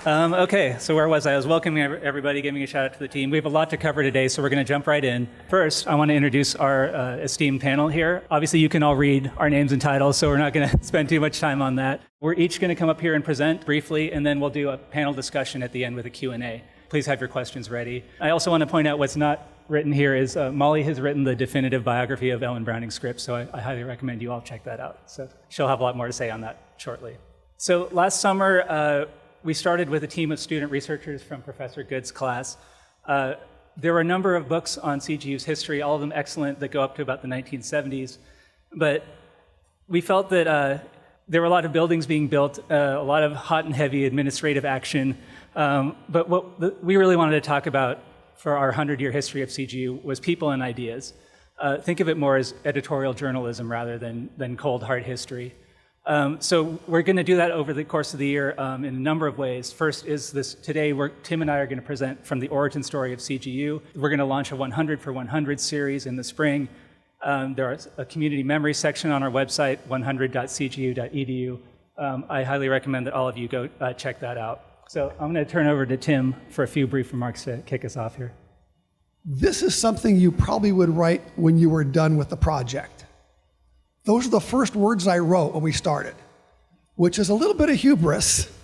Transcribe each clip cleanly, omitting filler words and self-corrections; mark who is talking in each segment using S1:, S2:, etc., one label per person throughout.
S1: Okay, so where was I? I was welcoming everybody, giving a shout out to the team. We have a lot to cover today, so we're going to jump right in. First, I want to introduce our esteemed panel here. Obviously, you can all read our names and titles, so we're not going to spend too much time on that. We're each going to come up here and present briefly, and then we'll do a panel discussion at the end with a Q&A. Please have your questions ready. I also want to point out what's not written here is Molly has written the definitive biography of Ellen Scripps, so I highly recommend you all check that out. So she'll have a lot more to say on that shortly. So last summer, we started with a team of student researchers from Professor Goode's class. There were a number of books on CGU's history, all of them excellent, that go up to about the 1970s. But we felt that there were a lot of buildings being built, a lot of hot and heavy administrative action. But what we really wanted to talk about for our 100-year history of CGU was people and ideas. Think of it more as editorial journalism rather than cold, hard history. So we're going to do that over the course of the year in a number of ways. First is this, today Tim and I are going to present from the origin story of CGU. We're going to launch a 100 for 100 series in the spring. There is a community memory section on our website, 100.cgu.edu. I highly recommend that all of you go check that out. So I'm going to turn over to Tim for a few brief remarks to kick us off here.
S2: This is something you probably would write when you were done with the project. Those are the first words I wrote when we started, which is a little bit of hubris,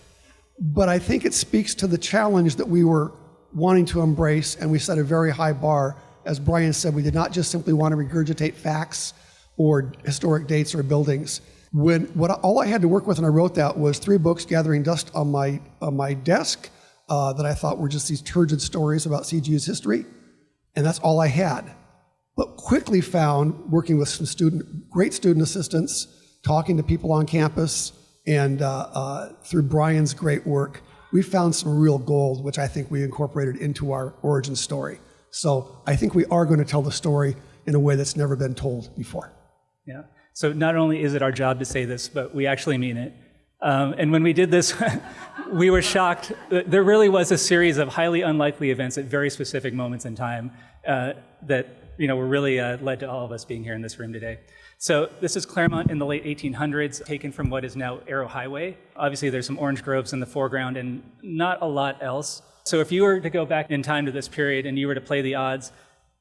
S2: but I think it speaks to the challenge that we were wanting to embrace, and we set a very high bar. As Bryan said, we did not just simply want to regurgitate facts or historic dates or buildings. All I had to work with when I wrote that was 3 books gathering dust on my desk that I thought were just these turgid stories about CGU's history, and that's all I had. But quickly found, working with some great student assistants, talking to people on campus, and through Bryan's great work, we found some real gold, which I think we incorporated into our origin story. So I think we are going to tell the story in a way that's never been told before.
S1: Yeah. So not only is it our job to say this, but we actually mean it. And when we did this, we were shocked. There really was a series of highly unlikely events at very specific moments in time that were really led to all of us being here in this room today. So this is Claremont in the late 1800s, taken from what is now Arrow Highway. Obviously, there's some orange groves in the foreground and not a lot else. So if you were to go back in time to this period and you were to play the odds,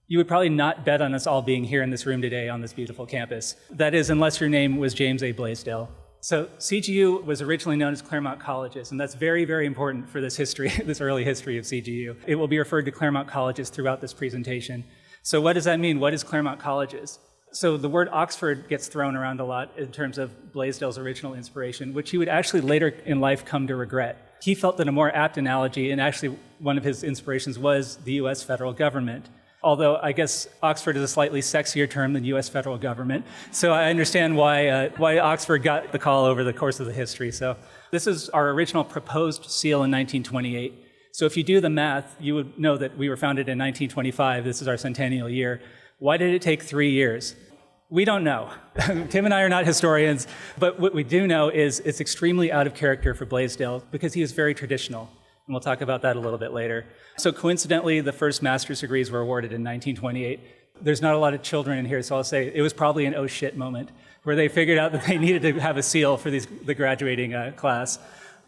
S1: you would probably not bet on us all being here in this room today on this beautiful campus. That is, unless your name was James A. Blaisdell. So CGU was originally known as Claremont Colleges, and that's very, very important for this history, this early history of CGU. It will be referred to Claremont Colleges throughout this presentation. So what does that mean? What is Claremont Colleges? So the word Oxford gets thrown around a lot in terms of Blaisdell's original inspiration, which he would actually later in life come to regret. He felt that a more apt analogy, and actually one of his inspirations, was the US federal government. Although I guess Oxford is a slightly sexier term than US federal government. So I understand why Oxford got the call over the course of the history. So this is our original proposed seal in 1928. So if you do the math, you would know that we were founded in 1925. This is our centennial year. Why did it take 3 years? We don't know. Tim and I are not historians, but what we do know is it's extremely out of character for Blaisdell because he is very traditional. And we'll talk about that a little bit later. So coincidentally, the first master's degrees were awarded in 1928. There's not a lot of children in here, so I'll say it was probably an oh shit moment where they figured out that they needed to have a seal for the graduating class.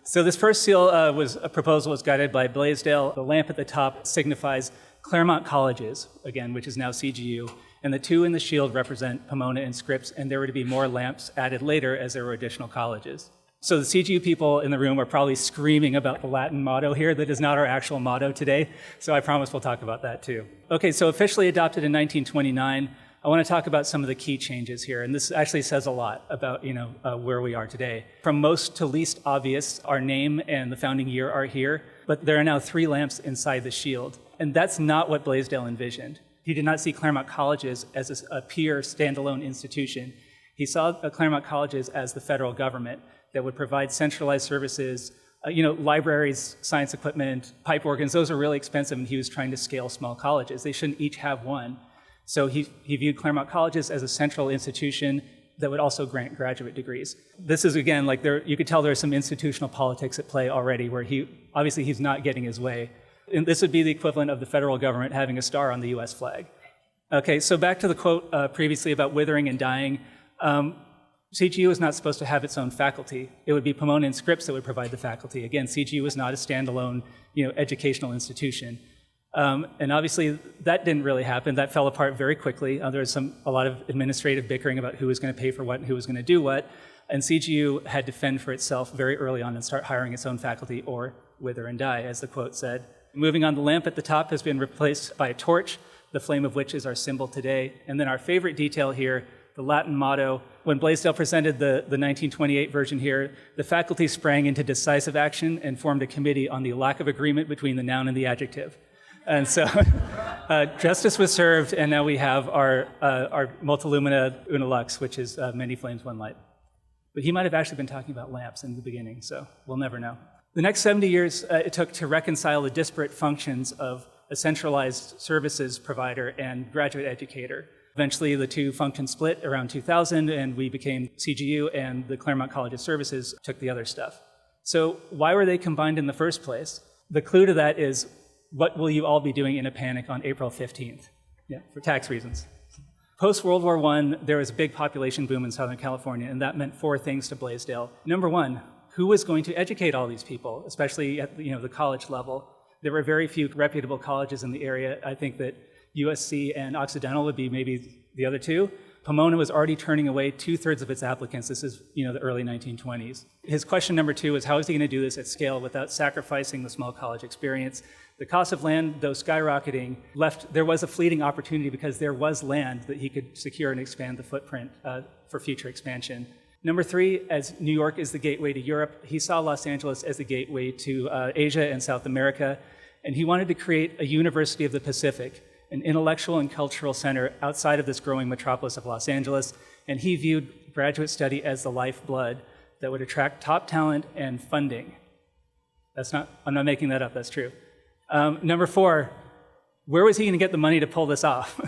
S1: So this first seal a proposal was guided by Blaisdell. The lamp at the top signifies Claremont Colleges, again, which is now CGU, and the 2 in the shield represent Pomona and Scripps, and there were to be more lamps added later as there were additional colleges. So the CGU people in the room are probably screaming about the Latin motto here. That is not our actual motto today, so I promise we'll talk about that too. Okay, so officially adopted in 1929, I want to talk about some of the key changes here, and this actually says a lot about where we are today. From most to least obvious, our name and the founding year are here, but there are now 3 lamps inside the shield, and that's not what Blaisdell envisioned. He did not see Claremont Colleges as a pure standalone institution. He saw Claremont Colleges as the federal government that would provide centralized services, libraries, science equipment, pipe organs. Those are really expensive, and he was trying to scale small colleges. They shouldn't each have one. So he viewed Claremont Colleges as a central institution that would also grant graduate degrees. This is, again, you could tell there's some institutional politics at play already where obviously he's not getting his way. And this would be the equivalent of the federal government having a star on the US flag. Okay, so back to the quote previously about withering and dying. CGU is not supposed to have its own faculty. It would be Pomona and Scripps that would provide the faculty. Again, CGU is not a standalone, educational institution. And obviously, that didn't really happen. That fell apart very quickly. There was a lot of administrative bickering about who was going to pay for what and who was going to do what. And CGU had to fend for itself very early on and start hiring its own faculty or wither and die, as the quote said. Moving on, the lamp at the top has been replaced by a torch, the flame of which is our symbol today. And then our favorite detail here, the Latin motto. When Blaisdell presented the 1928 version here, the faculty sprang into decisive action and formed a committee on the lack of agreement between the noun and the adjective. And so justice was served, and now we have our multilumina una lux, which is many flames, one light. But he might have actually been talking about lamps in the beginning, so we'll never know. The next 70 years it took to reconcile the disparate functions of a centralized services provider and graduate educator. Eventually, the two functions split around 2000, and we became CGU, and the Claremont College of Services took the other stuff. So why were they combined in the first place? The clue to that is, what will you all be doing in a panic on April 15th? Yeah, for tax reasons. Post-World War I, there was a big population boom in Southern California, and that meant four things to Blaisdell. Number one, who was going to educate all these people, especially at the college level? There were very few reputable colleges in the area. I think that USC and Occidental would be maybe the other two. Pomona was already turning away 2/3 of its applicants. This is the early 1920s. His question number two is, how is he going to do this at scale without sacrificing the small college experience? The cost of land, though skyrocketing, there was a fleeting opportunity because there was land that he could secure and expand the footprint for future expansion. Number three, as New York is the gateway to Europe, he saw Los Angeles as the gateway to Asia and South America, and he wanted to create a University of the Pacific, an intellectual and cultural center outside of this growing metropolis of Los Angeles, and he viewed graduate study as the lifeblood that would attract top talent and funding. I'm not making that up, that's true. Number four, where was he going to get the money to pull this off?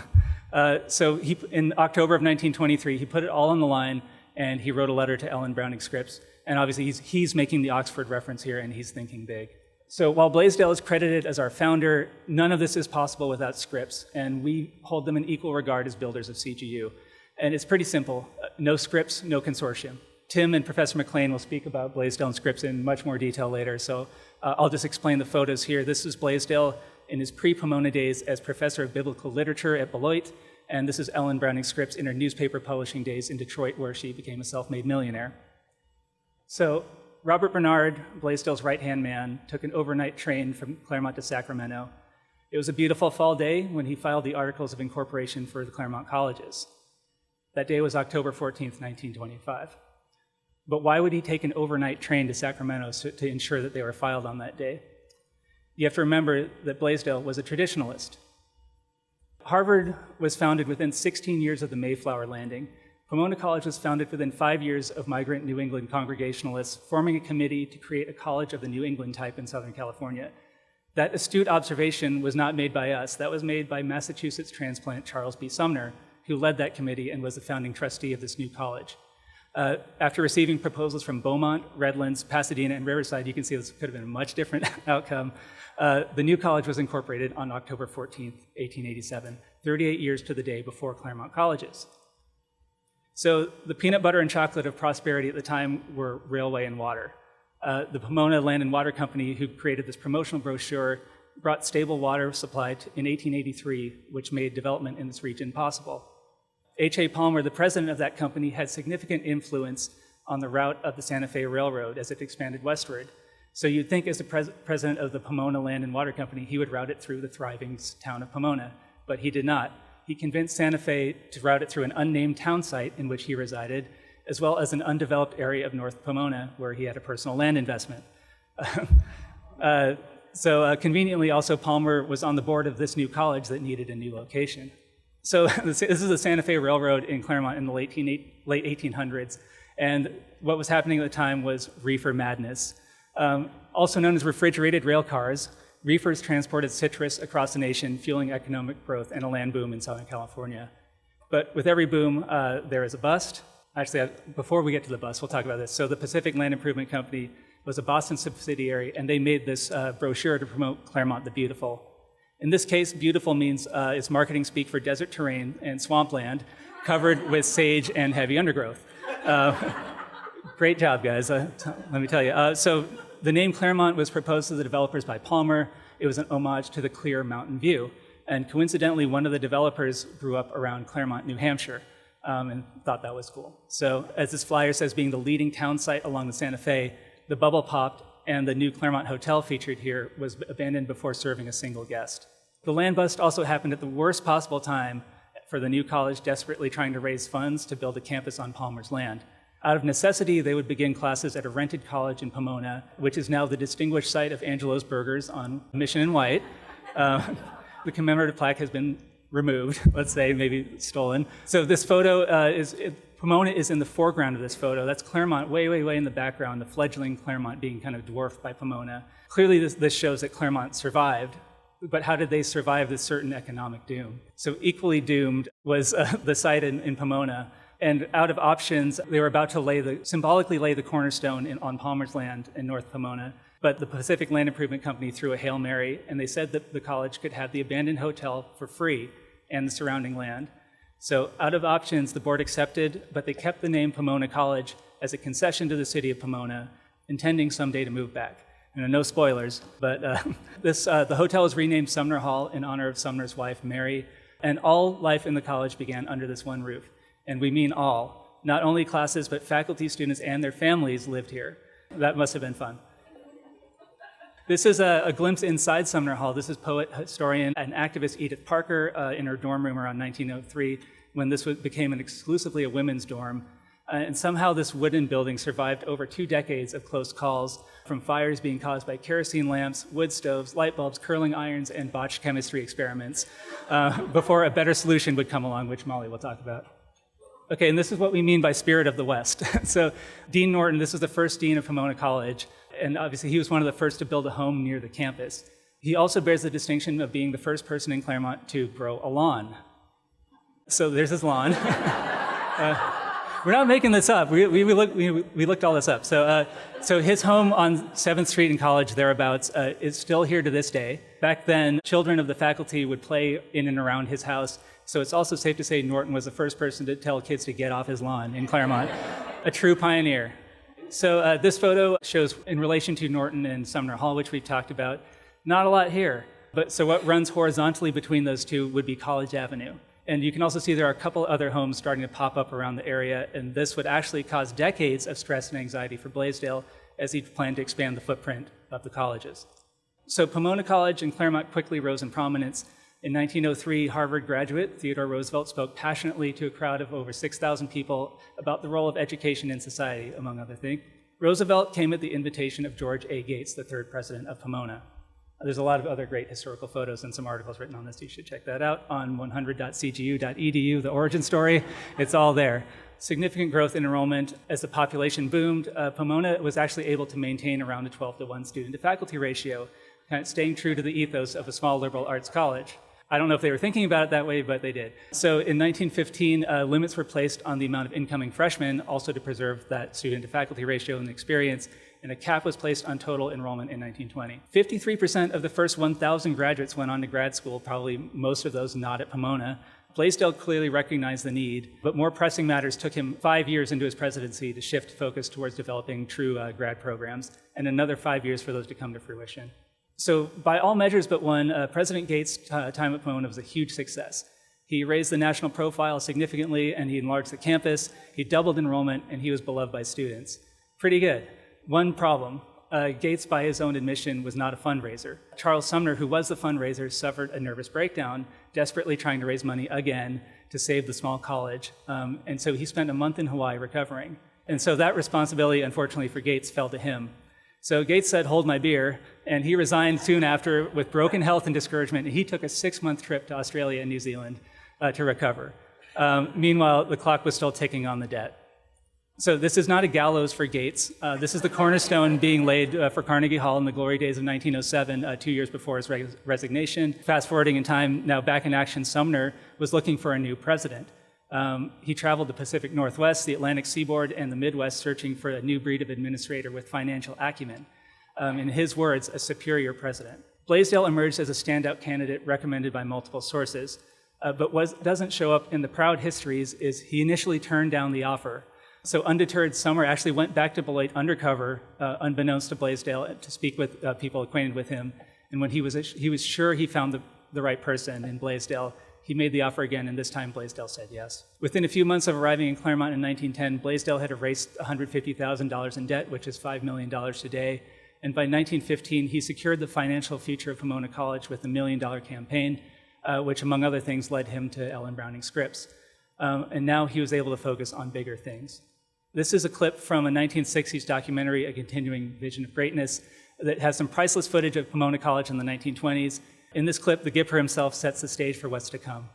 S1: So in October of 1923, he put it all on the line, and he wrote a letter to Ellen Scripps. And obviously, he's making the Oxford reference here, and he's thinking big. So while Blaisdell is credited as our founder, none of this is possible without Scripps, and we hold them in equal regard as builders of CGU. And it's pretty simple. No Scripps, no consortium. Tim and Professor McClain will speak about Blaisdell and Scripps in much more detail later, so I'll just explain the photos here. This is Blaisdell in his pre-Pomona days as professor of biblical literature at Beloit, and this is Ellen Scripps in her newspaper publishing days in Detroit, where she became a self-made millionaire. So Robert Bernard, Blaisdell's right-hand man, took an overnight train from Claremont to Sacramento. It was a beautiful fall day when he filed the Articles of Incorporation for the Claremont Colleges. That day was October 14th, 1925. But why would he take an overnight train to Sacramento to ensure that they were filed on that day? You have to remember that Blaisdell was a traditionalist. Harvard was founded within 16 years of the Mayflower landing. Pomona College was founded within 5 years of migrant New England Congregationalists forming a committee to create a college of the New England type in Southern California. That astute observation was not made by us. That was made by Massachusetts transplant Charles B. Sumner, who led that committee and was the founding trustee of this new college. After receiving proposals from Beaumont, Redlands, Pasadena, and Riverside, you can see this could have been a much different outcome. The new college was incorporated on October 14th, 1887, 38 years to the day before Claremont Colleges. So the peanut butter and chocolate of prosperity at the time were railway and water. The Pomona Land and Water Company, who created this promotional brochure, brought stable water supply in 1883, which made development in this region possible. H.A. Palmer, the president of that company, had significant influence on the route of the Santa Fe Railroad as it expanded westward. So you'd think as the president of the Pomona Land and Water Company, he would route it through the thriving town of Pomona, but he did not. He convinced Santa Fe to route it through an unnamed town site in which he resided, as well as an undeveloped area of North Pomona where he had a personal land investment. So conveniently, also, Palmer was on the board of this new college that needed a new location. So this is the Santa Fe Railroad in Claremont in the late 1800s, and what was happening at the time was reefer madness. Also known as refrigerated rail cars, reefers transported citrus across the nation, fueling economic growth and a land boom in Southern California. But with every boom, there is a bust. Actually, before we get to the bust, we'll talk about this. So the Pacific Land Improvement Company was a Boston subsidiary, and they made this brochure to promote Claremont the Beautiful. In this case, beautiful means it's marketing speak for desert terrain and swampland covered with sage and heavy undergrowth. Great job, guys, let me tell you. So the name Claremont was proposed to the developers by Palmer. It was an homage to the clear mountain view. And coincidentally, one of the developers grew up around Claremont, New Hampshire, and thought that was cool. So as this flyer says, being the leading town site along the Santa Fe, the bubble popped, and the new Claremont Hotel featured here was abandoned before serving a single guest. The land bust also happened at the worst possible time for the new college desperately trying to raise funds to build a campus on Palmer's land. Out of necessity, they would begin classes at a rented college in Pomona, which is now the distinguished site of Angelo's Burgers on Mission and White. The commemorative plaque has been removed, let's say, maybe stolen. So this photo Pomona is in the foreground of this photo. That's Claremont way, way, way in the background, the fledgling Claremont being kind of dwarfed by Pomona. Clearly this shows that Claremont survived, but how did they survive this certain economic doom? So equally doomed was the site in Pomona. And out of options, they were about to symbolically lay the cornerstone on Palmer's land in North Pomona. But the Pacific Land Improvement Company threw a Hail Mary, and they said that the college could have the abandoned hotel for free and the surrounding land. So out of options, the board accepted, but they kept the name Pomona College as a concession to the city of Pomona, intending someday to move back. No spoilers, but the hotel was renamed Sumner Hall in honor of Sumner's wife, Mary, and all life in the college began under this one roof. And we mean all. Not only classes, but faculty, students, and their families lived here. That must have been fun. This is a glimpse inside Sumner Hall. This is poet, historian, and activist Edith Parker in her dorm room around 1903, when this became exclusively a women's dorm. And somehow this wooden building survived over 2 decades of close calls, from fires being caused by kerosene lamps, wood stoves, light bulbs, curling irons, and botched chemistry experiments, before a better solution would come along, which Molly will talk about. Okay, and this is what we mean by spirit of the West. So Dean Norton, this was the first dean of Pomona College, and obviously he was one of the first to build a home near the campus. He also bears the distinction of being the first person in Claremont to grow a lawn. So there's his lawn. We're not making this up. We looked all this up. So his home on 7th Street in College, thereabouts, is still here to this day. Back then, children of the faculty would play in and around his house. So it's also safe to say Norton was the first person to tell kids to get off his lawn in Claremont. A true pioneer. So this photo shows, in relation to Norton and Sumner Hall, which we've talked about, not a lot here. But so what runs horizontally between those two would be College Avenue. And you can also see there are a couple other homes starting to pop up around the area, and this would actually cause decades of stress and anxiety for Blaisdell as he planned to expand the footprint of the colleges. So Pomona College and Claremont quickly rose in prominence. In 1903, Harvard graduate Theodore Roosevelt spoke passionately to a crowd of over 6,000 people about the role of education in society, among other things. Roosevelt came at the invitation of George A. Gates, the third president of Pomona. There's a lot of other great historical photos and some articles written on this. You should check that out on 100.cgu.edu, the origin story. It's all there. Significant growth in enrollment. As the population boomed, Pomona was actually able to maintain around a 12-to-1 student-to-faculty ratio, kind of staying true to the ethos of a small liberal arts college. I don't know if they were thinking about it that way, but they did. So in 1915, limits were placed on the amount of incoming freshmen, also to preserve that student-to-faculty ratio and experience, and a cap was placed on total enrollment in 1920. 53% of the first 1,000 graduates went on to grad school, probably most of those not at Pomona. Blaisdell clearly recognized the need, but more pressing matters took him 5 years into his presidency to shift focus towards developing true grad programs, and another 5 years for those to come to fruition. So by all measures but one, President Gates' time at Pomona was a huge success. He raised the national profile significantly, and he enlarged the campus, he doubled enrollment, and he was beloved by students. Pretty good. One problem, Gates, by his own admission, was not a fundraiser. Charles Sumner, who was the fundraiser, suffered a nervous breakdown, desperately trying to raise money again to save the small college. And so he spent a month in Hawaii recovering. And so that responsibility, unfortunately for Gates, fell to him. So Gates said, "Hold my beer," and he resigned soon after with broken health and discouragement, and he took a 6-month trip to Australia and New Zealand to recover. Meanwhile, the clock was still ticking on the debt. So this is not a gallows for Gates. This is the cornerstone being laid for Carnegie Hall in the glory days of 1907, 2 years before his resignation. Fast forwarding in time, now back in action, Sumner was looking for a new president. He traveled the Pacific Northwest, the Atlantic Seaboard, and the Midwest, searching for a new breed of administrator with financial acumen. In his words, a superior president. Blaisdell emerged as a standout candidate recommended by multiple sources, but what doesn't show up in the proud histories is he initially turned down the offer. So undeterred, Summer actually went back to Beloit undercover, unbeknownst to Blaisdell, to speak with people acquainted with him. And when he was sure he found the right person in Blaisdell, he made the offer again, and this time Blaisdell said yes. Within a few months of arriving in Claremont in 1910, Blaisdell had erased $150,000 in debt, which is $5 million today. And by 1915, he secured the financial future of Pomona College with a $1 million campaign, which, among other things, led him to Ellen Scripps. And now he was able to focus on bigger things. This is a clip from a 1960s documentary, A Continuing Vision of Greatness, that has some priceless footage of Pomona College in the 1920s. In this clip, the Gipper himself sets the stage for what's to come.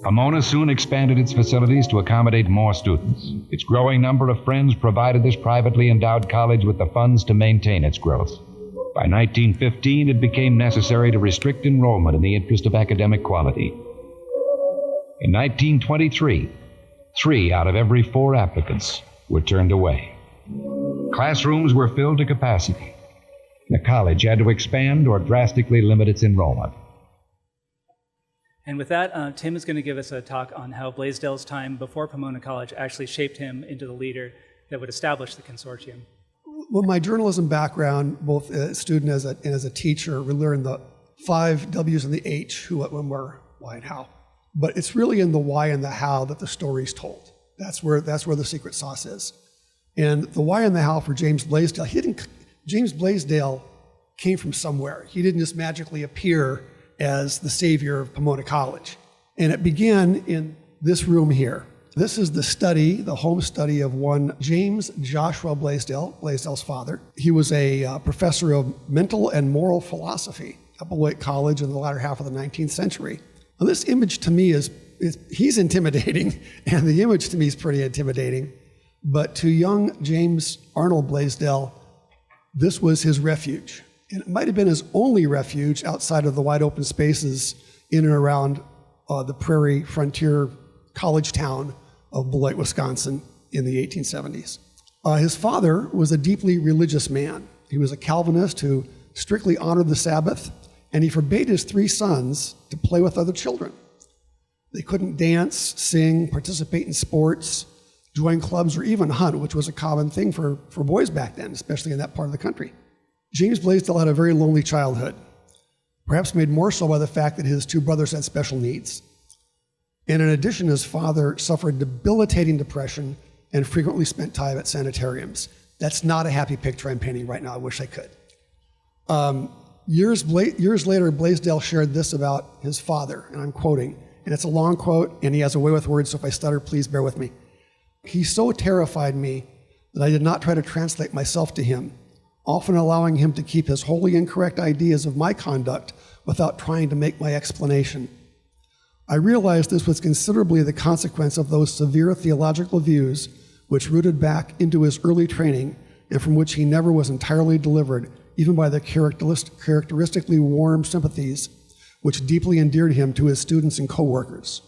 S3: Pomona soon expanded its facilities to accommodate more students. Its growing number of friends provided this privately endowed college with the funds to maintain its growth. By 1915, it became necessary to restrict enrollment in the interest of academic quality. In 1923, 3 out of every 4 applicants were turned away. Classrooms were filled to capacity. The college had to expand or drastically limit its enrollment.
S1: And with that, Tim is going to give us a talk on how Blaisdell's time before Pomona College actually shaped him into the leader that would establish the consortium.
S2: Well, my journalism background, both as a student and as a teacher, we learned the 5 W's and the H, who, what, when, where, why, and how. But it's really in the why and the how that the story's told. That's where the secret sauce is. And the why and the how for James Blaisdell, James Blaisdell came from somewhere. He didn't just magically appear as the savior of Pomona College. And it began in this room here. This is the home study of one James Joshua Blaisdell, Blaisdell's father. He was a professor of mental and moral philosophy at Beloit College in the latter half of the 19th century. Now, this image to me he's intimidating, and the image to me is pretty intimidating. But to young James Arnold Blaisdell, this was his refuge. And it might have been his only refuge outside of the wide open spaces in and around the prairie frontier college town of Beloit, Wisconsin in the 1870s. His father was a deeply religious man. He was a Calvinist who strictly honored the Sabbath, and he forbade his 3 sons to play with other children. They couldn't dance, sing, participate in sports, join clubs, or even hunt, which was a common thing for boys back then, especially in that part of the country. James Blaisdell had a very lonely childhood, perhaps made more so by the fact that his 2 brothers had special needs. And in addition, his father suffered debilitating depression and frequently spent time at sanitariums. That's not a happy picture I'm painting right now. I wish I could. Years later, Blaisdell shared this about his father, and I'm quoting, and it's a long quote, and he has a way with words, so if I stutter, please bear with me. He so terrified me that I did not try to translate myself to him, often allowing him to keep his wholly incorrect ideas of my conduct without trying to make my explanation. I realized this was considerably the consequence of those severe theological views which rooted back into his early training and from which he never was entirely delivered, even by the characteristically warm sympathies which deeply endeared him to his students and co-workers.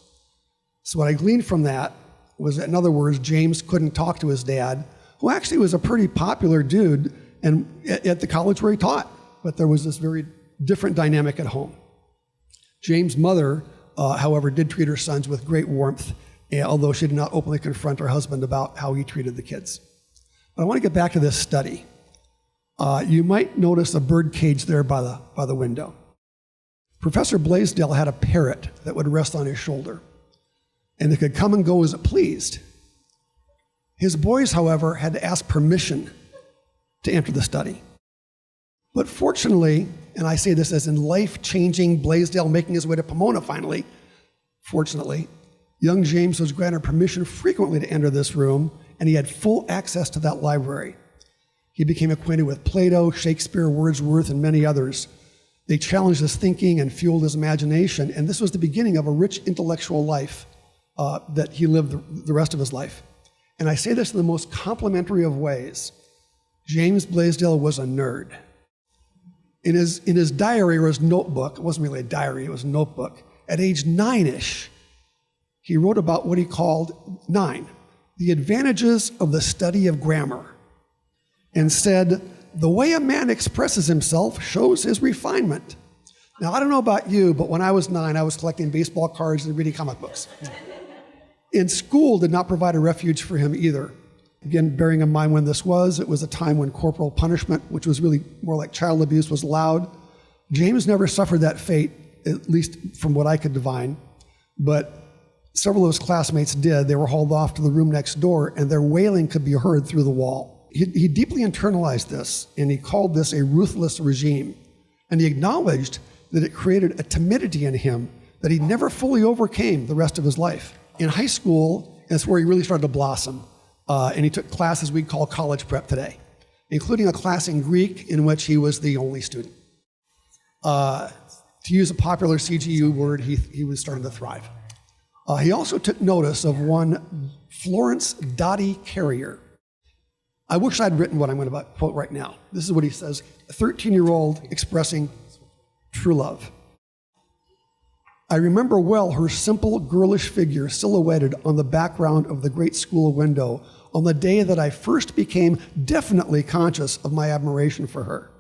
S2: So what I gleaned from that was that, in other words, James couldn't talk to his dad, who actually was a pretty popular dude and at the college where he taught, but there was this very different dynamic at home. James' mother, however, did treat her sons with great warmth, although she did not openly confront her husband about how he treated the kids. But I want to get back to this study. You might notice a bird cage there by the window. Professor Blaisdell had a parrot that would rest on his shoulder, and it could come and go as it pleased. His boys, however, had to ask permission to enter the study. But fortunately, and I say this as in life-changing Blaisdell making his way to Pomona finally, fortunately, young James was granted permission frequently to enter this room, and he had full access to that library. He became acquainted with Plato, Shakespeare, Wordsworth, and many others. They challenged his thinking and fueled his imagination, and this was the beginning of a rich intellectual life that he lived the rest of his life. And I say this in the most complimentary of ways. James Blaisdell was a nerd. In his diary or his notebook, it wasn't really a diary, it was a notebook, at age 9-ish, he wrote about what he called, 9, the advantages of the study of grammar, and said The way a man expresses himself shows his refinement. Now, I don't know about you, but when I was 9, I was collecting baseball cards and reading comic books. And school did not provide a refuge for him either. Again, bearing in mind when this was, it was a time when corporal punishment, which was really more like child abuse, was allowed. James never suffered that fate, at least from what I could divine, but several of his classmates did. They were hauled off to the room next door, and their wailing could be heard through the wall. He deeply internalized this, and he called this a ruthless regime. And he acknowledged that it created a timidity in him that he never fully overcame the rest of his life. In high school, that's where he really started to blossom. And he took classes we call college prep today, including a class in Greek in which he was the only student. To use a popular CGU word, he was starting to thrive. He also took notice of one Florence Dottie Carrier. I wish I'd written what I'm going to quote right now. This is what he says, a 13-year-old expressing true love. I remember well her simple, girlish figure silhouetted on the background of the great school window on the day that I first became definitely conscious of my admiration for her.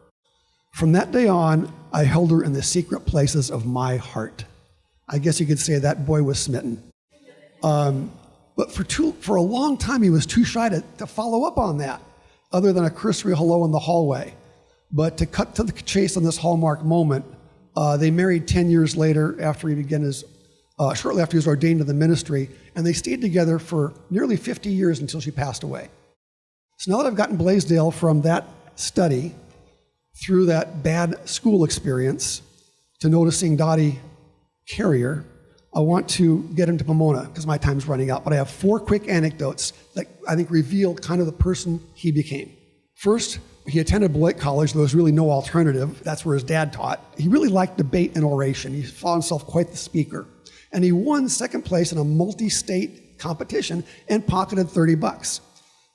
S2: From that day on, I held her in the secret places of my heart. I guess you could say that boy was smitten. But for a long time, he was too shy to follow up on that, other than a cursory hello in the hallway. But to cut to the chase on this hallmark moment, they married 10 years later after he began shortly after he was ordained to the ministry, and they stayed together for nearly 50 years until she passed away. So now that I've gotten Blaisdell from that study through that bad school experience to noticing Dottie Carrier, I want to get into Pomona because my time's running out, but I have 4 quick anecdotes that I think reveal kind of the person he became. First, he attended Blaisdell College. There was really no alternative. That's where his dad taught. He really liked debate and oration. He found himself quite the speaker. And he won second place in a multi-state competition and pocketed $30.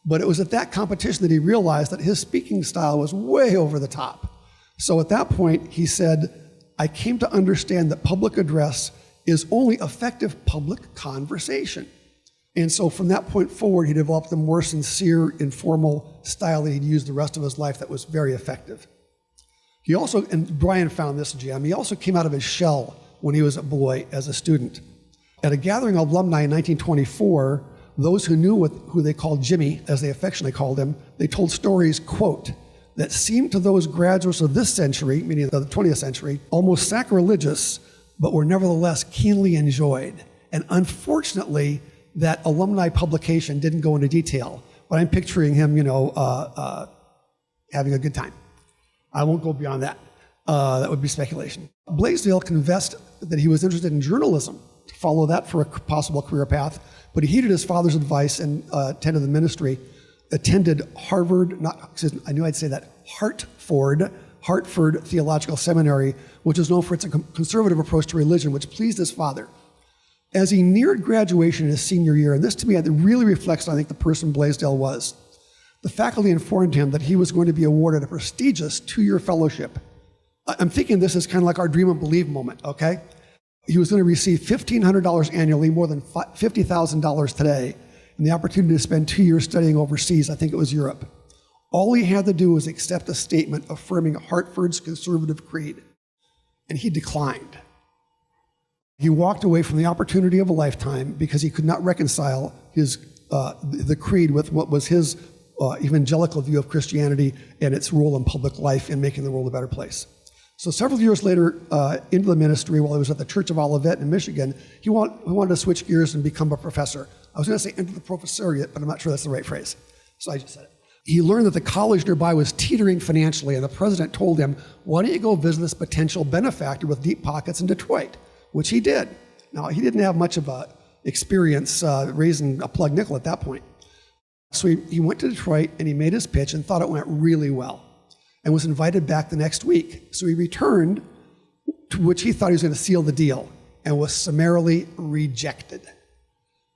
S2: But it was at that competition that he realized that his speaking style was way over the top. So at that point, he said, I came to understand that public address is only effective public conversation. And so from that point forward, he developed a more sincere, informal style that he'd used the rest of his life that was very effective. He also, and Bryan found this gem, he also came out of his shell when he was at Beloit as a student. At a gathering of alumni in 1924, those who knew who they called Jimmy, as they affectionately called him, they told stories, quote, that seemed to those graduates of this century, meaning the 20th century, almost sacrilegious, but were nevertheless keenly enjoyed. And unfortunately, that alumni publication didn't go into detail, but I'm picturing him, having a good time. I won't go beyond that. That would be speculation. Blaisdell confessed that he was interested in journalism, to follow that for a possible career path, but he heeded his father's advice and attended the ministry, attended Hartford Theological Seminary, which is known for its conservative approach to religion, which pleased his father. As he neared graduation in his senior year, and this to me really reflects, I think, the person Blaisdell was, the faculty informed him that he was going to be awarded a prestigious 2-year fellowship. I'm thinking this is kind of like our dream and believe moment, okay? He was going to receive $1,500 annually, more than $50,000 today, and the opportunity to spend 2 years studying overseas. I think it was Europe. All he had to do was accept a statement affirming Hartford's conservative creed, and he declined. He walked away from the opportunity of a lifetime because he could not reconcile the creed with what was his evangelical view of Christianity and its role in public life in making the world a better place. So several years later, into the ministry, while he was at the Church of Olivet in Michigan, he wanted to switch gears and become a professor. I was going to say enter the professoriate, but I'm not sure that's the right phrase, so I just said it. He learned that the college nearby was teetering financially, and the president told him, why don't you go visit this potential benefactor with deep pockets in Detroit, which he did. Now, he didn't have much of a experience raising a plug nickel at that point. So he went to Detroit, and he made his pitch and thought it went really well, and was invited back the next week. So he returned, to which he thought he was going to seal the deal, and was summarily rejected.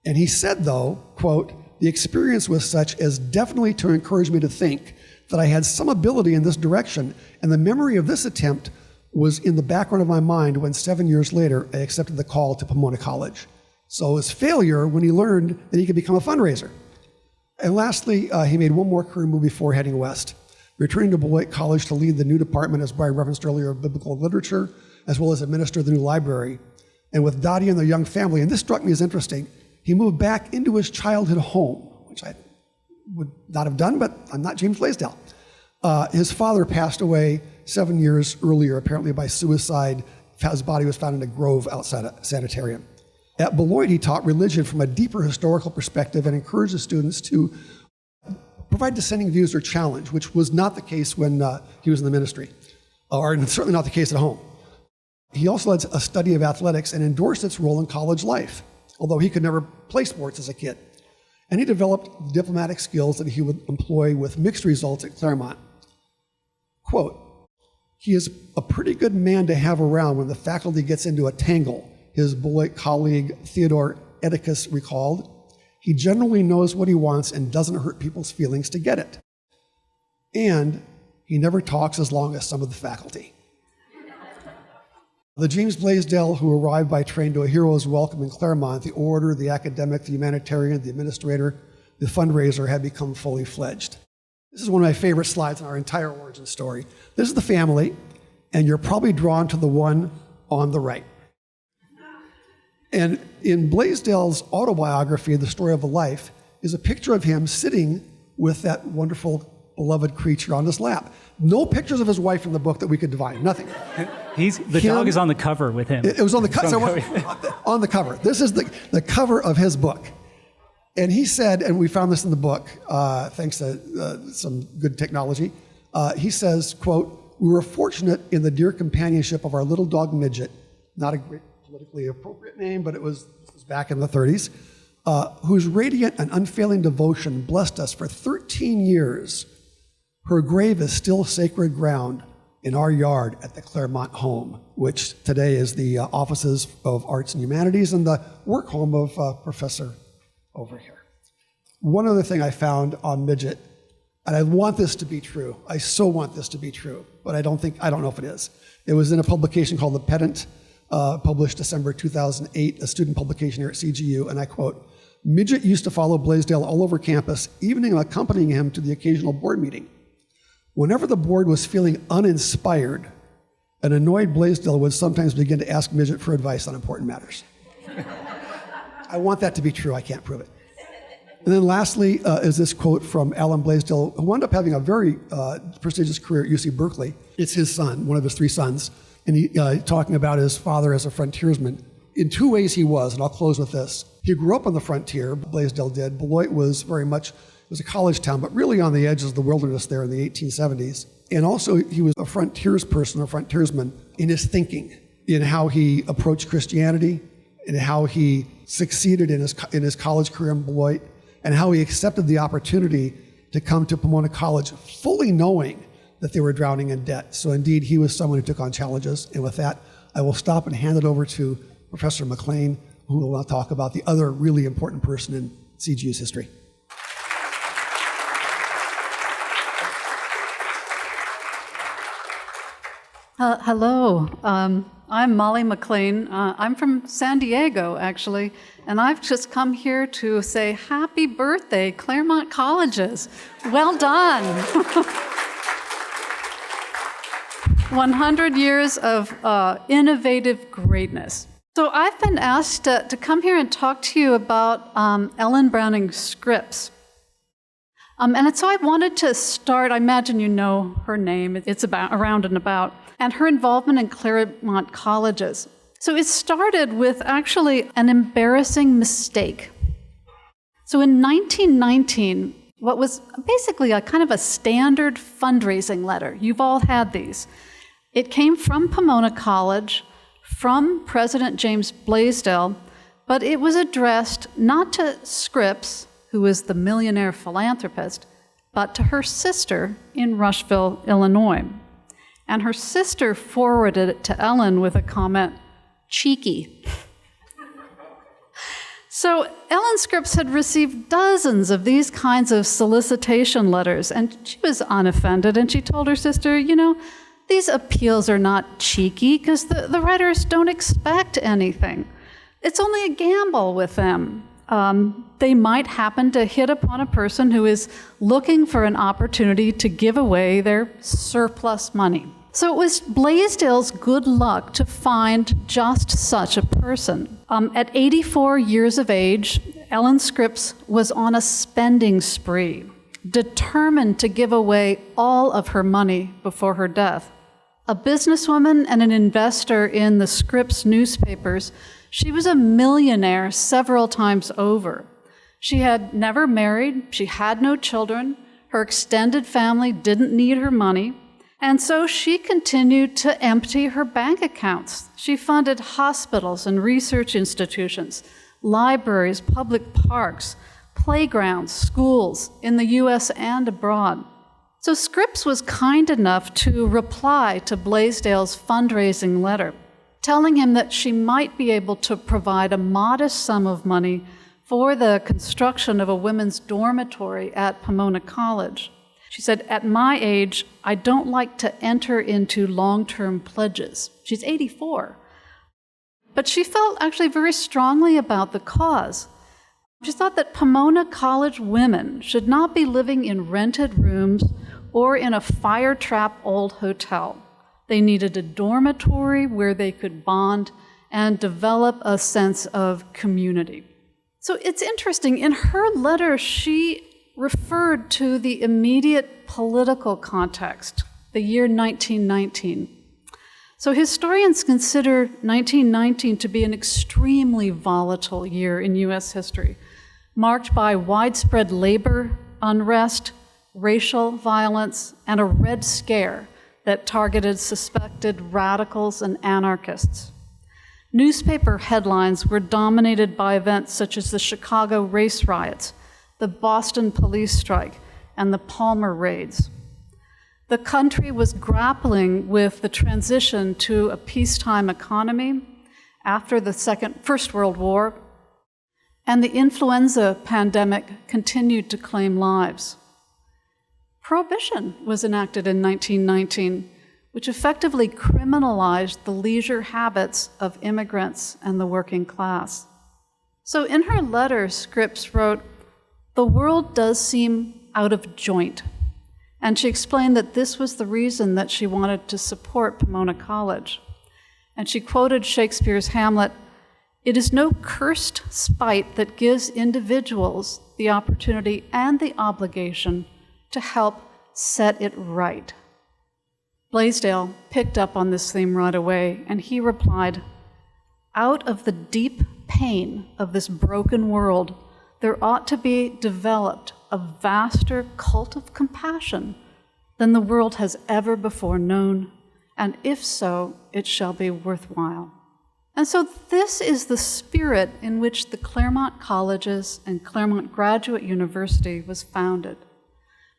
S2: And he said, though, quote, the experience was such as definitely to encourage me to think that I had some ability in this direction, and the memory of this attempt was in the background of my mind when 7 years later I accepted the call to Pomona College. So his failure when he learned that he could become a fundraiser. And lastly, he made one more career move before heading west. returning to Beloit College to lead the new department, as Bryan referenced earlier, of biblical literature, as well as administer the new library. And with Dottie and their young family, and this struck me as interesting, he moved back into his childhood home, which I would not have done, but I'm not James Blaisdell. His father passed away 7 years earlier, apparently by suicide. His body was found in a grove outside a sanitarium. At Beloit, he taught religion from a deeper historical perspective and encouraged the students to provide dissenting views or challenge, which was not the case when he was in the ministry, or certainly not the case at home. He also led a study of athletics and endorsed its role in college life, although he could never play sports as a kid. And he developed diplomatic skills that he would employ with mixed results at Claremont. Quote, "He is a pretty good man to have around when the faculty gets into a tangle," his Beloit colleague Theodore Edicus recalled. "He generally knows what he wants and doesn't hurt people's feelings to get it. And he never talks as long as some of the faculty." The James Blaisdell who arrived by train to a hero's welcome in Claremont, the orator, the academic, the humanitarian, the administrator, the fundraiser, had become fully fledged. This is one of my favorite slides in our entire origin story. This is the family, and you're probably drawn to the one on the right. And in Blaisdell's autobiography, The Story of a Life, is a picture of him sitting with that wonderful, beloved creature on his lap. No pictures of his wife in the book that we could divine, nothing.
S1: The dog is on the cover with him.
S2: It was on the cover. On the cover. This is the cover of his book. And he said, and we found this in the book, thanks to some good technology, he says, quote, "We were fortunate in the dear companionship of our little dog Midget," not a great politically appropriate name, but it was back in the 30s, "whose radiant and unfailing devotion blessed us for 13 years. Her grave is still sacred ground in our yard at the Claremont home," which today is the offices of Arts and Humanities and the work home of Professor over here. One other thing I found on Midget, and I want this to be true. I so want this to be true, but I don't know if it is. It was in a publication called The Pedant, published December 2008, a student publication here at CGU, and I quote, "Midget used to follow Blaisdell all over campus, even accompanying him to the occasional board meeting. Whenever the board was feeling uninspired, an annoyed Blaisdell would sometimes begin to ask Midget for advice on important matters." I want that to be true. I can't prove it. And then lastly is this quote from Ellen Blaisdell, who wound up having a very prestigious career at UC Berkeley. It's his son, one of his three sons, and he talking about his father as a frontiersman. In two ways he was, and I'll close with this. He grew up on the frontier, Blaisdell did. Beloit was very much, it was a college town, but really on the edges of the wilderness there in the 1870s. And also he was a frontiers person, a frontiersman in his thinking, in how he approached Christianity, and how he succeeded in his college career in Beloit, and how he accepted the opportunity to come to Pomona College fully knowing that they were drowning in debt. So indeed, he was someone who took on challenges. And with that, I will stop and hand it over to Professor McClain, who will now talk about the other really important person in CGU's history.
S4: Hello, I'm Molly McClain. I'm from San Diego, actually, and I've just come here to say happy birthday, Claremont Colleges. Well done. 100 years of innovative greatness. So I've been asked to come here and talk to you about Ellen Scripps. And so I wanted to start, I imagine you know her name, it's about around and about, and her involvement in Claremont Colleges. So it started with actually an embarrassing mistake. So in 1919, what was basically a kind of a standard fundraising letter, you've all had these. It came from Pomona College, from President James Blaisdell, but it was addressed not to Scripps, who was the millionaire philanthropist, but to her sister in Rushville, Illinois. And her sister forwarded it to Ellen with a comment, "cheeky." So Ellen Scripps had received dozens of these kinds of solicitation letters, and she was unoffended, and she told her sister, these appeals are not cheeky because the writers don't expect anything. It's only a gamble with them. they might happen to hit upon a person who is looking for an opportunity to give away their surplus money. So it was Blaisdell's good luck to find just such a person. At 84 years of age, Ellen Scripps was on a spending spree, determined to give away all of her money before her death. A businesswoman and an investor in the Scripps newspapers, she was a millionaire several times over. She had never married, she had no children, her extended family didn't need her money, and so she continued to empty her bank accounts. She funded hospitals and research institutions, libraries, public parks, playgrounds, schools in the US and abroad. So Scripps was kind enough to reply to Blaisdell's fundraising letter, telling him that she might be able to provide a modest sum of money for the construction of a women's dormitory at Pomona College. She said, "At my age, I don't like to enter into long-term pledges." She's 84. But she felt actually very strongly about the cause. She thought that Pomona College women should not be living in rented rooms or in a fire-trap old hotel. They needed a dormitory where they could bond and develop a sense of community. So it's interesting, in her letter, she referred to the immediate political context, the year 1919. So historians consider 1919 to be an extremely volatile year in US history, marked by widespread labor unrest, racial violence, and a Red Scare that targeted suspected radicals and anarchists. Newspaper headlines were dominated by events such as the Chicago race riots, the Boston police strike, and the Palmer raids. The country was grappling with the transition to a peacetime economy after the First World War, and the influenza pandemic continued to claim lives. Prohibition was enacted in 1919, which effectively criminalized the leisure habits of immigrants and the working class. So in her letter, Scripps wrote, "The world does seem out of joint." And she explained that this was the reason that she wanted to support Pomona College. And she quoted Shakespeare's Hamlet, "It is no cursed spite that gives individuals the opportunity and the obligation to help set it right." Blaisdell picked up on this theme right away, and he replied, "Out of the deep pain of this broken world, there ought to be developed a vaster cult of compassion than the world has ever before known, and if so, it shall be worthwhile." And so this is the spirit in which the Claremont Colleges and Claremont Graduate University was founded.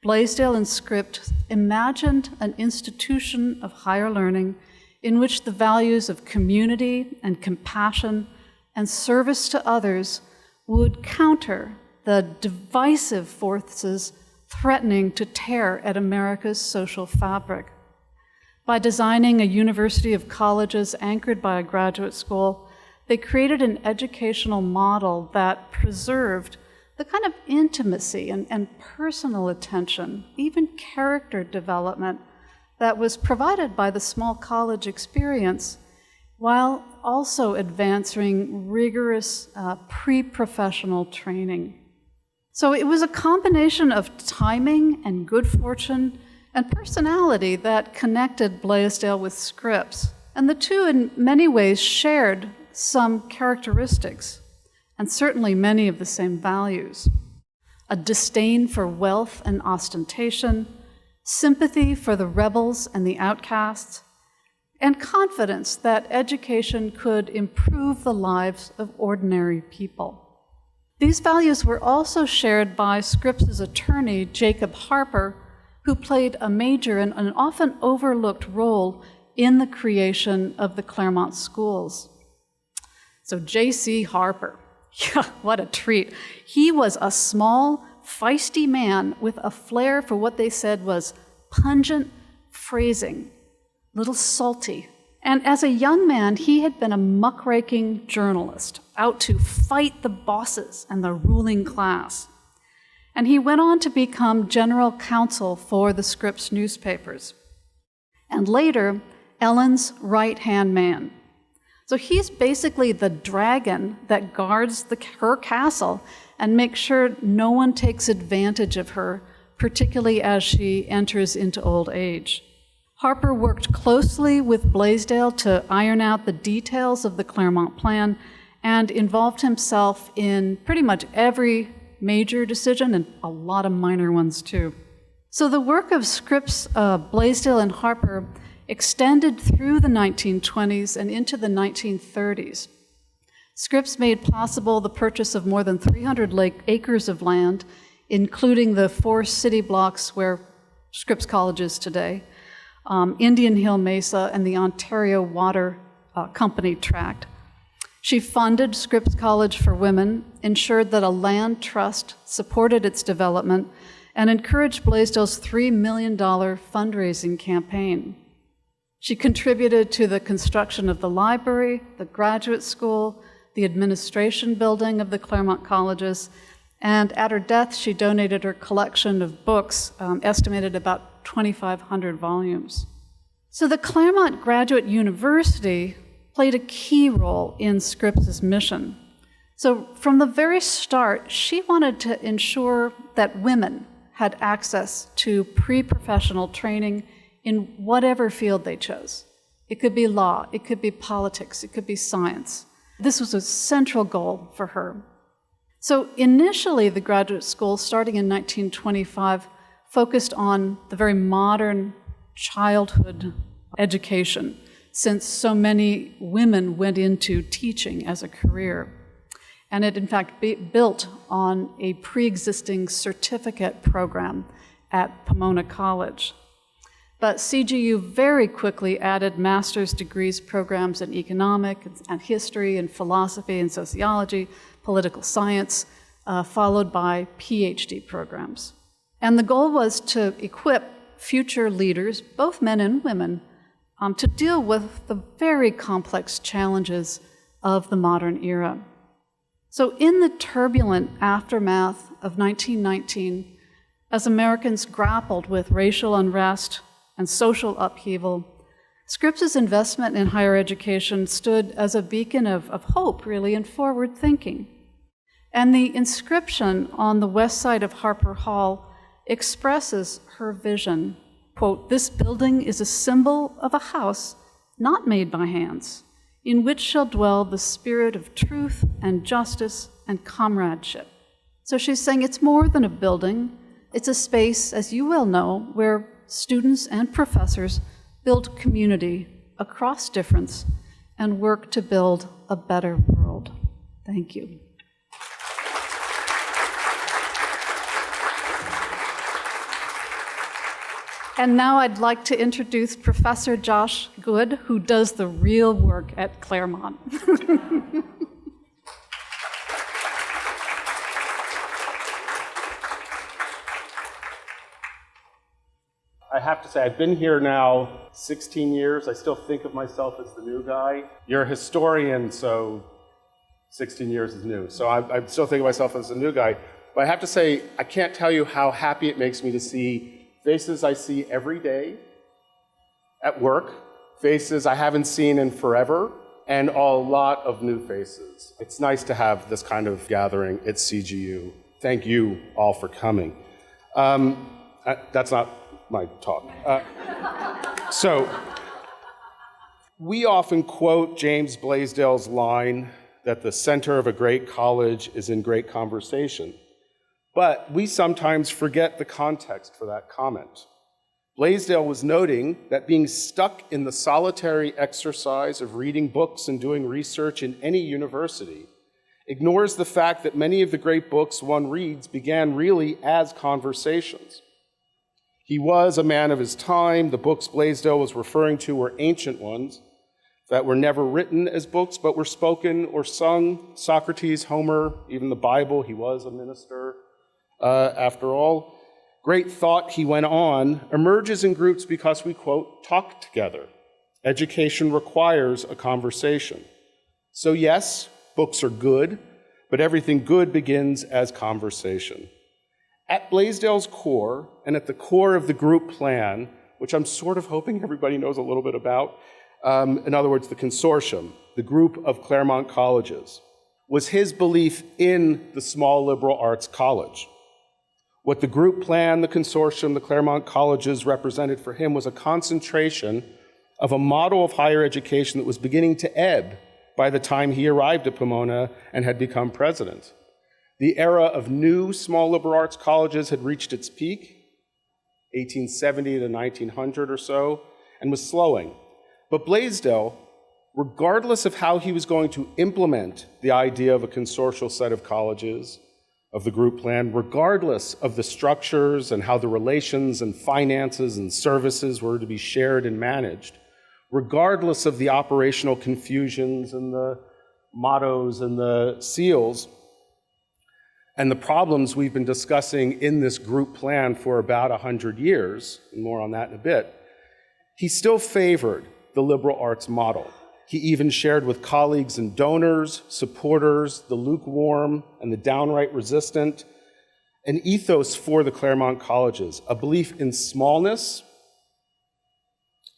S4: Blaisdell and Scripps imagined an institution of higher learning in which the values of community and compassion and service to others would counter the divisive forces threatening to tear at America's social fabric. By designing a university of colleges anchored by a graduate school, they created an educational model that preserved the kind of intimacy and personal attention, even character development, that was provided by the small college experience, while also advancing rigorous pre-professional training. So it was a combination of timing and good fortune and personality that connected Blaisdell with Scripps. And the two, in many ways, shared some characteristics, and certainly many of the same values. A disdain for wealth and ostentation, sympathy for the rebels and the outcasts, and confidence that education could improve the lives of ordinary people. These values were also shared by Scripps's attorney, Jacob Harper, who played a major and an often overlooked role in the creation of the Claremont schools. So J.C. Harper, yeah, what a treat. He was a small, feisty man with a flair for what they said was pungent phrasing, little salty. And as a young man, he had been a muckraking journalist, out to fight the bosses and the ruling class. And he went on to become general counsel for the Scripps newspapers, and later, Ellen's right-hand man. So he's basically the dragon that guards her castle and makes sure no one takes advantage of her, particularly as she enters into old age. Harper worked closely with Blaisdell to iron out the details of the Claremont plan and involved himself in pretty much every major decision and a lot of minor ones too. So the work of Scripps, Blaisdell, and Harper extended through the 1920s and into the 1930s. Scripps made possible the purchase of more than 300 acres of land, including the 4 city blocks where Scripps College is today, Indian Hill Mesa, and the Ontario Water Company tract. She funded Scripps College for Women, ensured that a land trust supported its development, and encouraged Blaisdell's $3 million fundraising campaign. She contributed to the construction of the library, the graduate school, the administration building of the Claremont colleges, and at her death, she donated her collection of books, estimated about 2,500 volumes. So the Claremont Graduate University played a key role in Scripps's mission. So from the very start, she wanted to ensure that women had access to pre-professional training in whatever field they chose. It could be law, it could be politics, it could be science. This was a central goal for her. So initially, the graduate school, starting in 1925, focused on the very modern childhood education, since so many women went into teaching as a career. And it, in fact, built on a pre-existing certificate program at Pomona College. But CGU very quickly added master's degrees programs in economics and history and philosophy and sociology, political science, followed by PhD programs. And the goal was to equip future leaders, both men and women, to deal with the very complex challenges of the modern era. So in the turbulent aftermath of 1919, as Americans grappled with racial unrest and social upheaval, Scripps's investment in higher education stood as a beacon of hope, really, and forward thinking. And the inscription on the west side of Harper Hall expresses her vision. Quote, "This building is a symbol of a house not made by hands, in which shall dwell the spirit of truth and justice and comradeship." So she's saying it's more than a building. It's a space, as you well know, where students and professors build community across difference and work to build a better world. Thank you. And now I'd like to introduce Professor Josh Goode, who does the real work at Claremont.
S5: I have to say, I've been here now 16 years. I still think of myself as the new guy. You're a historian, so 16 years is new. So I still think of myself as the new guy. But I have to say, I can't tell you how happy it makes me to see faces I see every day at work, faces I haven't seen in forever, and a lot of new faces. It's nice to have this kind of gathering at CGU. Thank you all for coming. That's not my talk. So, we often quote James Blaisdell's line that the center of a great college is in great conversation, but we sometimes forget the context for that comment. Blaisdell was noting that being stuck in the solitary exercise of reading books and doing research in any university ignores the fact that many of the great books one reads began really as conversations. He was a man of his time. The books Blaisdell was referring to were ancient ones that were never written as books, but were spoken or sung. Socrates, Homer, even the Bible. He was a minister, after all. Great thought, he went on, emerges in groups because we, quote, talk together. Education requires a conversation. So yes, Books are good, but everything good begins as conversation. At Blaisdell's core, and at the core of the group plan, which I'm sort of hoping everybody knows a little bit about, in other words, the consortium, the group of Claremont colleges, was his belief in the small liberal arts college. What the group plan, the consortium, the Claremont colleges represented for him was a concentration of a model of higher education that was beginning to ebb by the time he arrived at Pomona and had become president. The era of new small liberal arts colleges had reached its peak, 1870 to 1900 or so, and was slowing. But Blaisdell, regardless of how he was going to implement the idea of a consortial set of colleges, of the group plan, regardless of the structures and how the relations and finances and services were to be shared and managed, regardless of the operational confusions and the mottos and the seals and the problems we've been discussing in this group plan for about 100 years, and more on that in a bit, he still favored the liberal arts model. He even shared with colleagues and donors, supporters, the lukewarm and the downright resistant, an ethos for the Claremont colleges, a belief in smallness,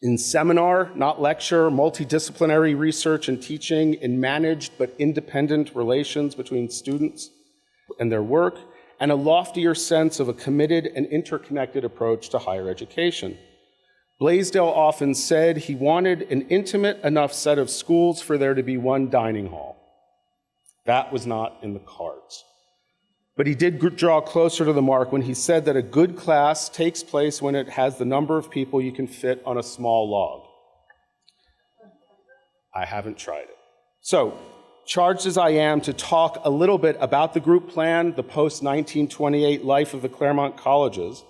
S5: in seminar, not lecture, multidisciplinary research and teaching, in managed but independent relations between students and their work, and a loftier sense of a committed and interconnected approach to higher education. Blaisdell often said he wanted an intimate enough set of schools for there to be one dining hall. That was not in the cards. But he did draw closer to the mark when he said that a good class takes place when it has the number of people you can fit on a small log. I haven't tried it. So, charged as I am to talk a little bit about the group plan, the post-1928 life of the Claremont colleges,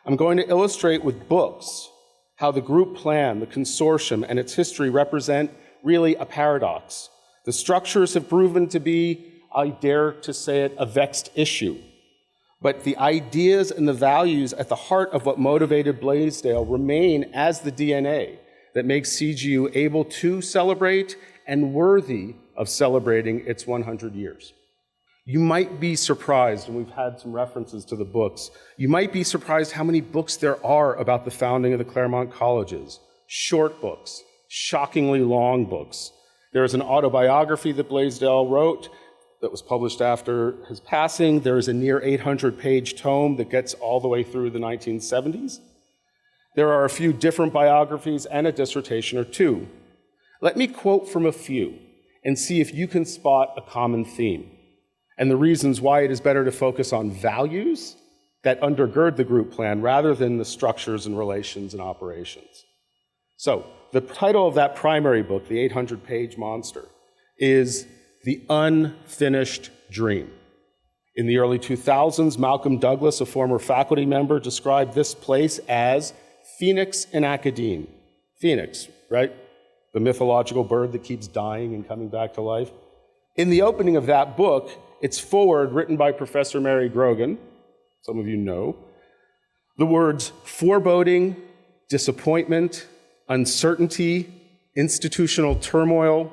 S5: I'm going to illustrate with books how the group plan, the consortium, and its history represent really a paradox. The structures have proven to be, I dare to say it, a vexed issue. But the ideas and the values at the heart of what motivated Blaisdell remain as the DNA that makes CGU able to celebrate and worthy of celebrating its 100 years. You might be surprised, and we've had some references to the books, you might be surprised how many books there are about the founding of the Claremont colleges. Short books, shockingly long books. There is an autobiography that Blaisdell wrote that was published after his passing. There is a near 800-page tome that gets all the way through the 1970s. There are a few different biographies and a dissertation or two. Let me quote from a few and see if you can spot a common theme and the reasons why it is better to focus on values that undergird the group plan rather than the structures and relations and operations. So, the title of that primary book, the 800-page monster, is The Unfinished Dream. In the early 2000s, Malcolm Douglas, a former faculty member, described this place as Phoenix in academe. Phoenix, right? The mythological bird that keeps dying and coming back to life. In the opening of that book, its foreword, written by Professor Mary Grogan, some of you know, the words foreboding, disappointment, uncertainty, institutional turmoil,